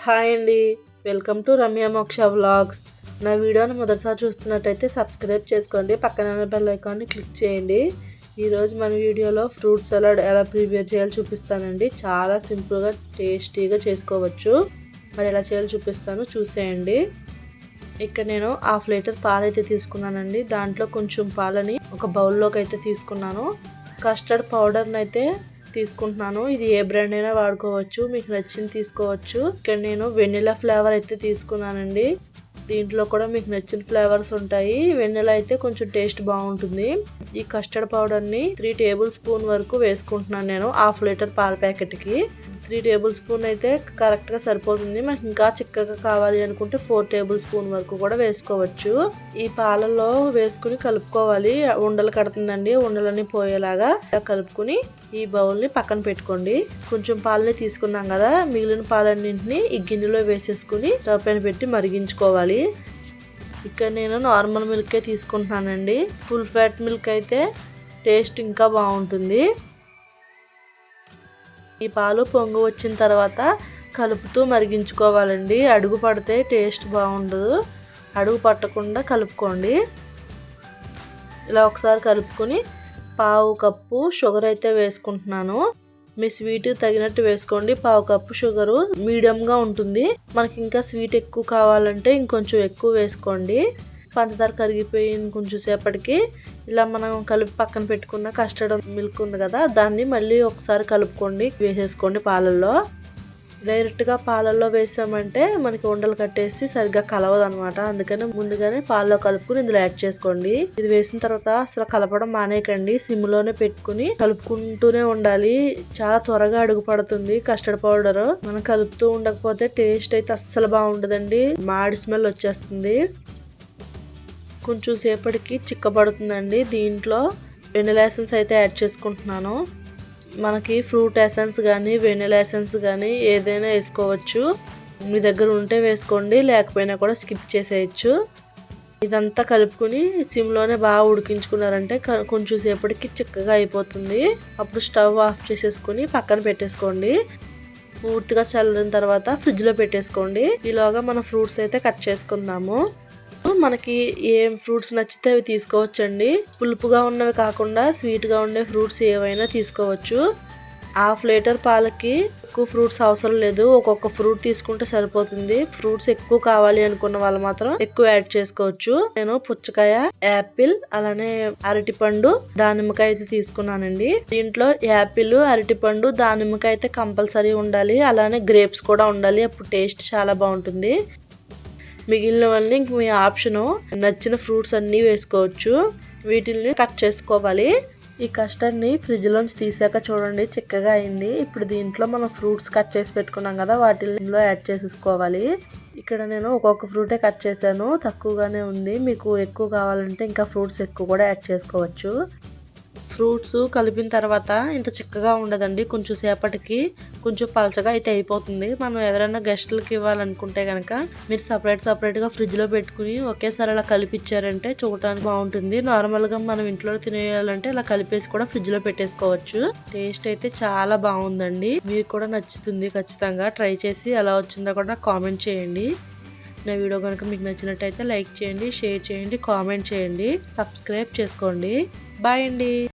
Hi అండి, welcome to Ramya మోక్ష vlogs. నా వీడియోని మొదటిసారి చూస్తున్నట్టయితే సబ్స్క్రైబ్ చేసుకోండి, పక్కన ఉన్న బెల్ ఐకాన్ని క్లిక్ చేయండి. ఈరోజు మన వీడియోలో ఫ్రూట్ సలాడ్ ఎలా ప్రిపేర్ చేయాలో చూపిస్తానండి. చాలా సింపుల్గా టేస్టీగా చేసుకోవచ్చు. మరి ఎలా చేయాలో చూపిస్తాను, చూసేయండి. ఇక్కడ నేను 1/2 లీటర్ పాలు అయితే తీసుకున్నానండి. దాంట్లో కొంచెం పాలని ఒక బౌల్లోకి అయితే తీసుకున్నాను. కస్టర్డ్ పౌడర్ని అయితే తీసుకుంటున్నాను. ఇది ఏ బ్రాండ్ అయినా వాడుకోవచ్చు, మీకు నచ్చింది తీసుకోవచ్చు. ఇక్కడ నేను వెనిలా ఫ్లేవర్ అయితే తీసుకున్నానండి. దీంట్లో కూడా మీకు నచ్చిన ఫ్లేవర్స్ ఉంటాయి. వెనిలా అయితే కొంచెం టేస్ట్ బాగుంటుంది. ఈ కస్టర్డ్ పౌడర్ని 3 టేబుల్ స్పూన్ వరకు వేసుకుంటున్నాను నేను 1/2 లీటర్ పాల ప్యాకెట్కి. 3 టేబుల్ స్పూన్ అయితే కరెక్ట్గా సరిపోతుంది. మనకి ఇంకా చిక్కగా కావాలి అనుకుంటే 4 టేబుల్ స్పూన్ వరకు కూడా వేసుకోవచ్చు. ఈ పాలలో వేసుకుని కలుపుకోవాలి. ఉండలు కడుతుందండి, ఉండలన్నీ పోయేలాగా కలుపుకుని ఈ బౌల్ని పక్కన పెట్టుకోండి. కొంచెం పాలని తీసుకున్నాం కదా, మిగిలిన పాలన్నింటినీ ఈ గిన్నెలో వేసేసుకుని స్టవ్ పైన పెట్టి మరిగించుకోవాలి. ఇక్కడ నేను నార్మల్ మిల్కే తీసుకుంటున్నానండి. ఫుల్ ఫ్యాట్ మిల్క్ అయితే టేస్ట్ ఇంకా బాగుంటుంది. ఈ పాలు పొంగు వచ్చిన తర్వాత కలుపుతూ మరిగించుకోవాలండి. అడుగు పడితే టేస్ట్ బాగుండదు. అడుగు పట్టకుండా కలుపుకోండి. ఇలా ఒకసారి కలుపుకొని 1/2 కప్పు షుగర్ అయితే వేసుకుంటున్నాను. మీ స్వీట్ తగినట్టు వేసుకోండి. 1/2 కప్పు షుగరు మీడియంగా ఉంటుంది. మనకి ఇంకా స్వీట్ ఎక్కువ కావాలంటే ఇంకొంచెం ఎక్కువ వేసుకోండి. పంచదార కరిగిపోయిన కొంచెం సేపటికి ఇలా మనం కలిపి పక్కన పెట్టుకున్న కస్టర్డ్ మిల్క్ ఉంది కదా, దాన్ని మళ్ళీ ఒకసారి కలుపుకోండి, వేసేసుకోండి పాలల్లో. డైరెక్ట్గా పాలల్లో వేసామంటే మనకి ఉండలు కట్టేసి సరిగ్గా కలవదు అనమాట. అందుకని ముందుగానే పాలలో కలుపుకుని ఇందులో యాడ్ చేసుకోండి. ఇది వేసిన తర్వాత అసలు కలపడం మానేయకండి, సిమ్లోనే పెట్టుకుని కలుపుకుంటూనే ఉండాలి. చాలా త్వరగా అడుగు పడుతుంది కస్టర్డ్ పౌడర్. మనం కలుపుతూ ఉండకపోతే టేస్ట్ అయితే అస్సలు బాగుండదండి, మాడి స్మెల్ వచ్చేస్తుంది. కొంచెం సేపటికి చిక్కబడుతుందండి. దీంట్లో వెనిలా ఎసెన్స్ అయితే యాడ్ చేసుకుంటున్నాను. మనకి ఫ్రూట్ ఎసెన్స్ కానీ వెనిలా ఎసెన్స్ కానీ ఏదైనా వేసుకోవచ్చు. మీ దగ్గర ఉంటే వేసుకోండి, లేకపోయినా కూడా స్కిప్ చేసేయచ్చు. ఇదంతా కలుపుకుని సిమ్లోనే బాగా ఉడికించుకున్నారంటే కొంచెం సేపటికి చిక్కగా అయిపోతుంది. అప్పుడు స్టవ్ ఆఫ్ చేసేసుకుని పక్కన పెట్టేసుకోండి. పూర్తిగా చల్లిన తర్వాత ఫ్రిడ్జ్లో పెట్టేసుకోండి. ఈలోగా మనం ఫ్రూట్స్ అయితే కట్ చేసుకుందాము. మనకి ఏం ఫ్రూట్స్ నచ్చితే అవి తీసుకోవచ్చండి. పులుపుగా ఉన్నవి కాకుండా స్వీట్గా ఉండే ఫ్రూట్స్ ఏవైనా తీసుకోవచ్చు. 1/2 లీటర్ పాలకి ఎక్కువ ఫ్రూట్స్ అవసరం లేదు, ఒక్కొక్క ఫ్రూట్ తీసుకుంటే సరిపోతుంది. ఫ్రూట్స్ ఎక్కువ కావాలి అనుకున్న వాళ్ళు మాత్రం ఎక్కువ యాడ్ చేసుకోవచ్చు. నేను పుచ్చకాయ, యాపిల్, అలానే అరటిపండు, దానిమ్మకాయ అయితే తీసుకున్నానండి. దీంట్లో యాపిల్, అరటిపండు, దానిమ్మకాయ అయితే కంపల్సరీ ఉండాలి. అలానే గ్రేప్స్ కూడా ఉండాలి, అప్పుడు టేస్ట్ చాలా బాగుంటుంది. మిగిలినవన్నీ ఇంక మీ ఆప్షను, నచ్చిన ఫ్రూట్స్ అన్నీ వేసుకోవచ్చు. వీటిల్ని కట్ చేసుకోవాలి. ఈ కస్టర్డ్ని ఫ్రిడ్జ్లోంచి తీసాక చూడండి చిక్కగా అయింది. ఇప్పుడు దీంట్లో మనం ఫ్రూట్స్ కట్ చేసి పెట్టుకున్నాం కదా, వాటిల్లో యాడ్ చేసేసుకోవాలి. ఇక్కడ నేను ఒక్కొక్క ఫ్రూటే కట్ చేశాను, తక్కువగానే ఉంది. మీకు ఎక్కువ కావాలంటే ఇంకా ఫ్రూట్స్ ఎక్కువ కూడా యాడ్ చేసుకోవచ్చు. ఫ్రూట్స్ కలిపిన తర్వాత ఇంత చిక్కగా ఉండదండి, కొంచెం సేపటికి కొంచెం పలచగా అయితే అయిపోతుంది. మనం ఎవరైనా గెస్టులకి ఇవ్వాలనుకుంటే కనుక మీరు సపరేట్గా ఫ్రిడ్జ్లో పెట్టుకుని ఒకేసారి అలా కలిపిచ్చారంటే చూడటానికి బాగుంటుంది. నార్మల్గా మనం ఇంట్లో తినేయాలంటే ఇలా కలిపేసి కూడా ఫ్రిడ్జ్లో పెట్టేసుకోవచ్చు. టేస్ట్ అయితే చాలా బాగుందండి, మీకు కూడా నచ్చుతుంది. ఖచ్చితంగా ట్రై చేసి ఎలా వచ్చిందో కూడా కామెంట్ చేయండి. నా వీడియో కనుక మీకు నచ్చినట్టయితే లైక్ చేయండి, షేర్ చేయండి, కామెంట్ చేయండి, సబ్స్క్రైబ్ చేసుకోండి. బాయ్ అండి.